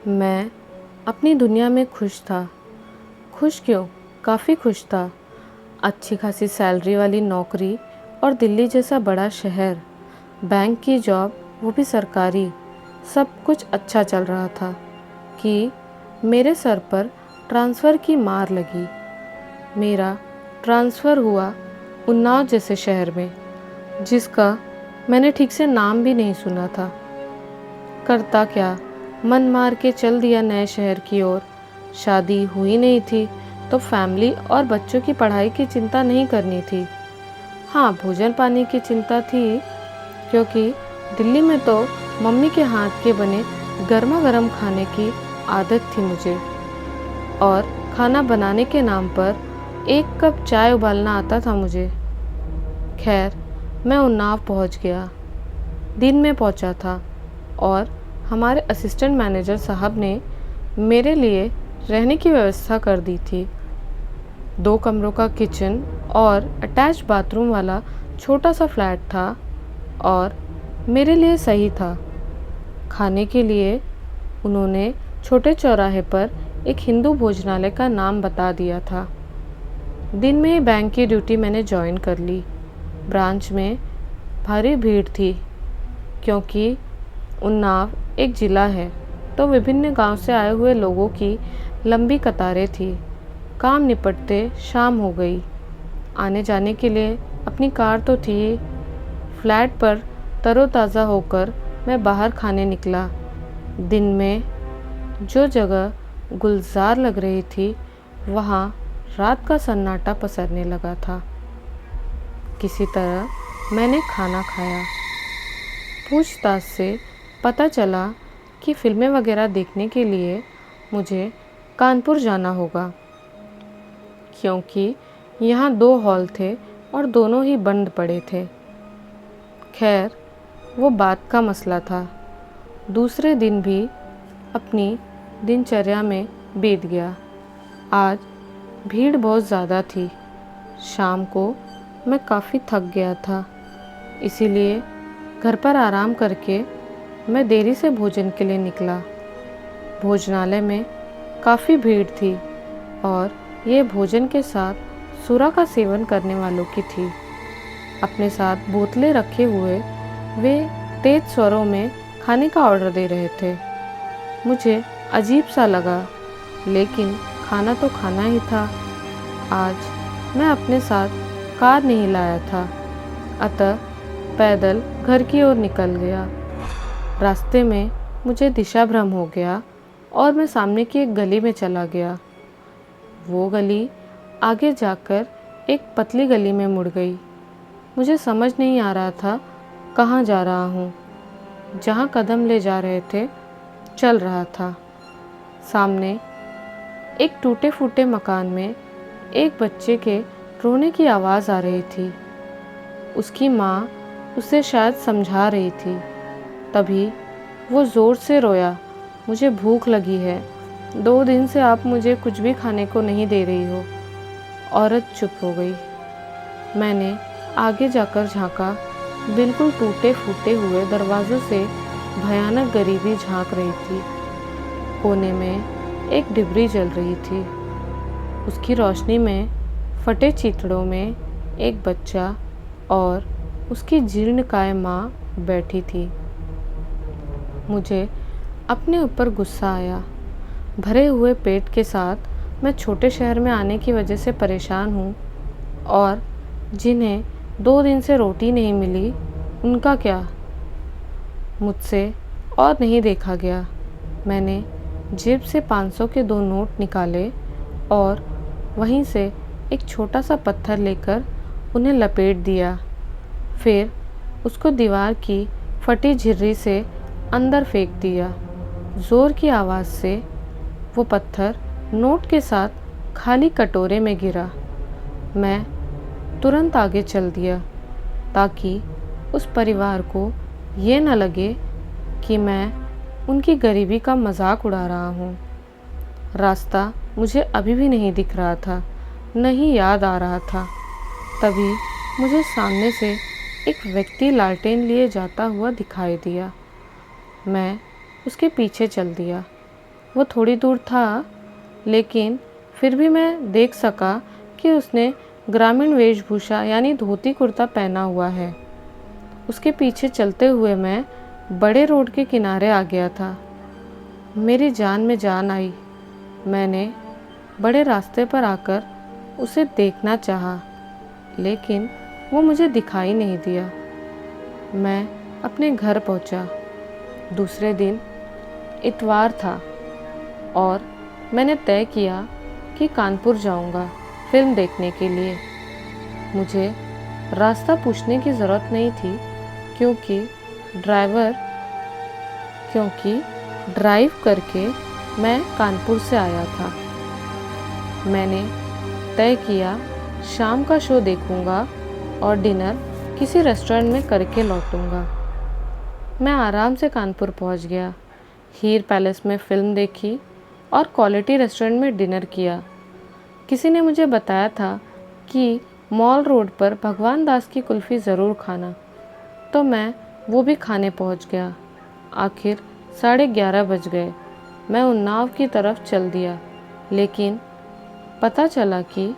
मैं अपनी दुनिया में खुश था। खुश क्यों? काफ़ी खुश था। अच्छी खासी सैलरी वाली नौकरी और दिल्ली जैसा बड़ा शहर, बैंक की जॉब, वो भी सरकारी। सब कुछ अच्छा चल रहा था कि मेरे सर पर ट्रांसफ़र की मार लगी। मेरा ट्रांसफ़र हुआ उन्नाव जैसे शहर में, जिसका मैंने ठीक से नाम भी नहीं सुना था। करता क्या, मन मार के चल दिया नए शहर की ओर। शादी हुई नहीं थी तो फैमिली और बच्चों की पढ़ाई की चिंता नहीं करनी थी। हाँ, भोजन पानी की चिंता थी, क्योंकि दिल्ली में तो मम्मी के हाथ के बने गर्मा गर्म खाने की आदत थी मुझे, और खाना बनाने के नाम पर 1 कप चाय उबालना आता था मुझे। खैर, मैं उन्नाव पहुंच गया। दिन में पहुंचा था और हमारे असिस्टेंट मैनेजर साहब ने मेरे लिए रहने की व्यवस्था कर दी थी। 2 कमरों का किचन और अटैच बाथरूम वाला छोटा सा फ्लैट था और मेरे लिए सही था। खाने के लिए उन्होंने छोटे चौराहे पर एक हिंदू भोजनालय का नाम बता दिया था। दिन में ही बैंक की ड्यूटी मैंने ज्वाइन कर ली। ब्रांच में भारी भीड़ थी, क्योंकि उन्नाव एक ज़िला है तो विभिन्न गांव से आए हुए लोगों की लंबी कतारें थी। काम निपटते शाम हो गई। आने जाने के लिए अपनी कार तो थी। फ्लैट पर तरोताज़ा होकर मैं बाहर खाने निकला। दिन में जो जगह गुलजार लग रही थी, वहाँ रात का सन्नाटा पसरने लगा था। किसी तरह मैंने खाना खाया। पूछताछ से पता चला कि फिल्में वगैरह देखने के लिए मुझे कानपुर जाना होगा, क्योंकि यहाँ 2 हॉल थे और दोनों ही बंद पड़े थे। खैर, वो बात का मसला था। दूसरे दिन भी अपनी दिनचर्या में बीत गया। आज भीड़ बहुत ज़्यादा थी। शाम को मैं काफ़ी थक गया था, इसीलिए घर पर आराम करके मैं देरी से भोजन के लिए निकला। भोजनालय में काफ़ी भीड़ थी और ये भोजन के साथ सूरा का सेवन करने वालों की थी। अपने साथ बोतलें रखे हुए वे तेज स्वरों में खाने का ऑर्डर दे रहे थे। मुझे अजीब सा लगा, लेकिन खाना तो खाना ही था। आज मैं अपने साथ कार नहीं लाया था, अतः पैदल घर की ओर निकल गया। रास्ते में मुझे दिशा भ्रम हो गया और मैं सामने की एक गली में चला गया। वो गली आगे जाकर एक पतली गली में मुड़ गई। मुझे समझ नहीं आ रहा था कहाँ जा रहा हूँ। जहाँ कदम ले जा रहे थे चल रहा था। सामने एक टूटे फूटे मकान में एक बच्चे के रोने की आवाज़ आ रही थी। उसकी माँ उसे शायद समझा रही थी। तभी वो ज़ोर से रोया, मुझे भूख लगी है, 2 दिन से आप मुझे कुछ भी खाने को नहीं दे रही हो। औरत चुप हो गई। मैंने आगे जाकर झांका। बिल्कुल टूटे फूटे हुए दरवाज़ों से भयानक गरीबी झांक रही थी। कोने में एक डिबरी जल रही थी। उसकी रोशनी में फटे चिथड़ों में एक बच्चा और उसकी जीर्णकाय माँ बैठी थी। मुझे अपने ऊपर गुस्सा आया। भरे हुए पेट के साथ मैं छोटे शहर में आने की वजह से परेशान हूँ, और जिन्हें 2 दिन से रोटी नहीं मिली, उनका क्या? मुझसे और नहीं देखा गया। मैंने जेब से 500 के 2 नोट निकाले और वहीं से एक छोटा सा पत्थर लेकर उन्हें लपेट दिया। फिर उसको दीवार की फटी झिर्री से अंदर फेंक दिया। ज़ोर की आवाज़ से वो पत्थर नोट के साथ खाली कटोरे में गिरा। मैं तुरंत आगे चल दिया, ताकि उस परिवार को ये न लगे कि मैं उनकी गरीबी का मजाक उड़ा रहा हूँ। रास्ता मुझे अभी भी नहीं दिख रहा था, नहीं याद आ रहा था। तभी मुझे सामने से एक व्यक्ति लालटेन लिए जाता हुआ दिखाई दिया। मैं उसके पीछे चल दिया। वो थोड़ी दूर था, लेकिन फिर भी मैं देख सका कि उसने ग्रामीण वेशभूषा यानी धोती कुर्ता पहना हुआ है। उसके पीछे चलते हुए मैं बड़े रोड के किनारे आ गया था। मेरी जान में जान आई। मैंने बड़े रास्ते पर आकर उसे देखना चाहा, लेकिन वो मुझे दिखाई नहीं दिया। मैं अपने घर पहुंचा। दूसरे दिन इतवार था और मैंने तय किया कि कानपुर जाऊंगा फिल्म देखने के लिए। मुझे रास्ता पूछने की ज़रूरत नहीं थी, क्योंकि ड्राइव करके मैं कानपुर से आया था। मैंने तय किया शाम का शो देखूंगा और डिनर किसी रेस्टोरेंट में करके लौटूंगा। मैं आराम से कानपुर पहुंच गया। हीर पैलेस में फ़िल्म देखी और क्वालिटी रेस्टोरेंट में डिनर किया। किसी ने मुझे बताया था कि मॉल रोड पर भगवान दास की कुल्फ़ी ज़रूर खाना, तो मैं वो भी खाने पहुंच गया। आखिर 11:30 बज गए। मैं उन्नाव की तरफ चल दिया, लेकिन पता चला कि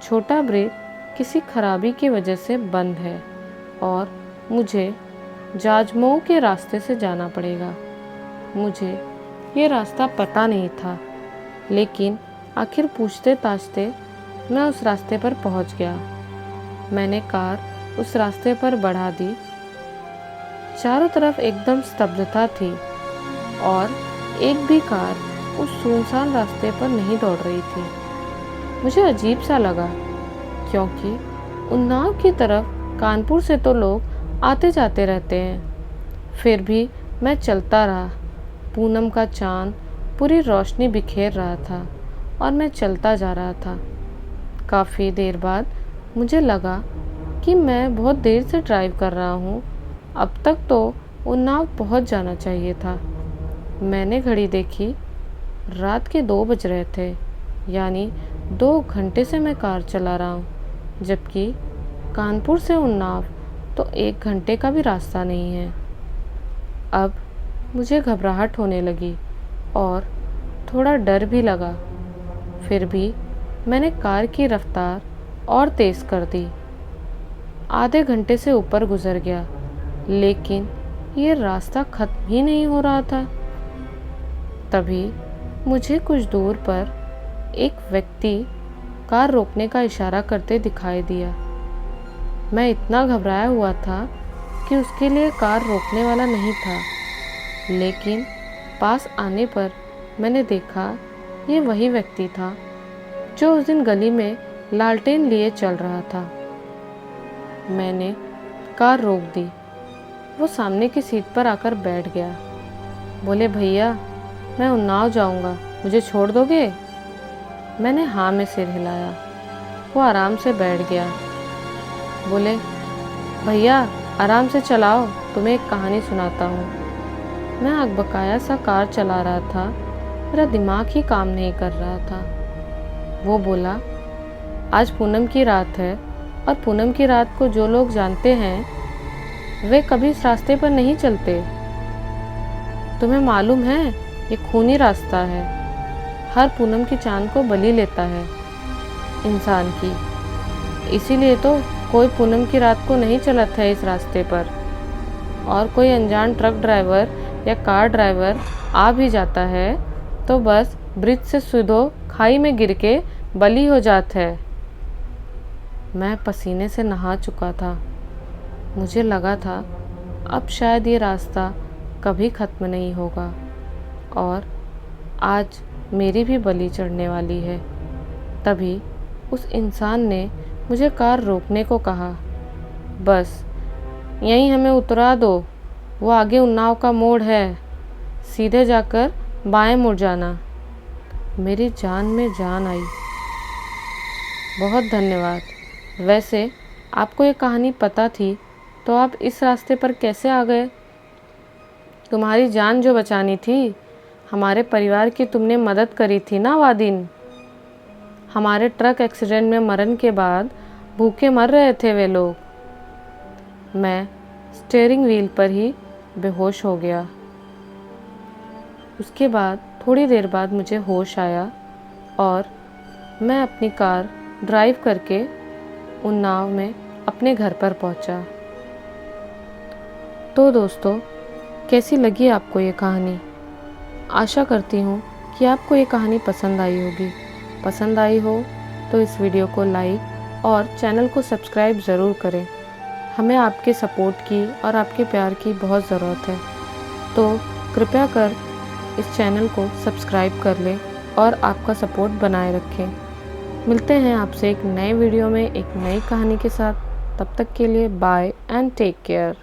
छोटा ब्रिज किसी खराबी की वजह से बंद है और मुझे जाजमऊ के रास्ते से जाना पड़ेगा। मुझे ये रास्ता पता नहीं था, लेकिन आखिर पूछते ताछते मैं उस रास्ते पर पहुंच गया। मैंने कार उस रास्ते पर बढ़ा दी। चारों तरफ एकदम स्तब्धता थी और एक भी कार उस सुनसान रास्ते पर नहीं दौड़ रही थी। मुझे अजीब सा लगा, क्योंकि उन्नाव की तरफ कानपुर से तो लोग आते जाते रहते हैं। फिर भी मैं चलता रहा। पूनम का चांद पूरी रोशनी बिखेर रहा था और मैं चलता जा रहा था। काफ़ी देर बाद मुझे लगा कि मैं बहुत देर से ड्राइव कर रहा हूँ। अब तक तो उन्नाव पहुँच जाना चाहिए था। मैंने घड़ी देखी, रात के 2 बज रहे थे, यानी 2 घंटे से मैं कार चला रहा हूँ, जबकि कानपुर से उन्नाव तो 1 घंटे का भी रास्ता नहीं है। अब मुझे घबराहट होने लगी और थोड़ा डर भी लगा। फिर भी मैंने कार की रफ्तार और तेज़ कर दी। आधे घंटे से ऊपर गुजर गया, लेकिन ये रास्ता ख़त्म ही नहीं हो रहा था। तभी मुझे कुछ दूर पर एक व्यक्ति कार रोकने का इशारा करते दिखाई दिया। मैं इतना घबराया हुआ था कि उसके लिए कार रोकने वाला नहीं था, लेकिन पास आने पर मैंने देखा ये वही व्यक्ति था जो उस दिन गली में लालटेन लिए चल रहा था। मैंने कार रोक दी। वो सामने की सीट पर आकर बैठ गया। बोले, भैया मैं उन्नाव जाऊंगा, मुझे छोड़ दोगे? मैंने हाँ में सिर हिलाया। वो आराम से बैठ गया। बोले, भैया आराम से चलाओ, तुम्हें एक कहानी सुनाता हूँ। मैं अकबकाया सा कार चला रहा था, मेरा दिमाग ही काम नहीं कर रहा था। वो बोला, आज पूनम की रात है और पूनम की रात को जो लोग जानते हैं वे कभी इस रास्ते पर नहीं चलते। तुम्हें मालूम है ये खूनी रास्ता है, हर पूनम की चांद को बलि लेता है इंसान की। इसीलिए तो कोई पूनम की रात को नहीं चलता है इस रास्ते पर, और कोई अनजान ट्रक ड्राइवर या कार ड्राइवर आ भी जाता है तो बस ब्रिज से सीधो खाई में गिर के बलि हो जाता है। मैं पसीने से नहा चुका था। मुझे लगा था अब शायद ये रास्ता कभी ख़त्म नहीं होगा और आज मेरी भी बलि चढ़ने वाली है। तभी उस इंसान ने मुझे कार रोकने को कहा। बस यहीं हमें उतरा दो, वो आगे उन्नाव का मोड़ है, सीधे जाकर बाएं मुड़ जाना। मेरी जान में जान आई। बहुत धन्यवाद। वैसे आपको ये कहानी पता थी तो आप इस रास्ते पर कैसे आ गए? तुम्हारी जान जो बचानी थी, हमारे परिवार की तुमने मदद करी थी ना वह दिन। हमारे ट्रक एक्सीडेंट में मरने के बाद भूखे मर रहे थे वे लोग। मैं स्टीयरिंग व्हील पर ही बेहोश हो गया। उसके बाद थोड़ी देर बाद मुझे होश आया और मैं अपनी कार ड्राइव करके उन नाव में अपने घर पर पहुंचा। तो दोस्तों, कैसी लगी आपको ये कहानी? आशा करती हूँ कि आपको ये कहानी पसंद आई होगी। पसंद आई हो तो इस वीडियो को लाइक और चैनल को सब्सक्राइब ज़रूर करें। हमें आपके सपोर्ट की और आपके प्यार की बहुत ज़रूरत है, तो कृपया कर इस चैनल को सब्सक्राइब कर लें और आपका सपोर्ट बनाए रखें। मिलते हैं आपसे एक नए वीडियो में एक नई कहानी के साथ। तब तक के लिए बाय एंड टेक केयर।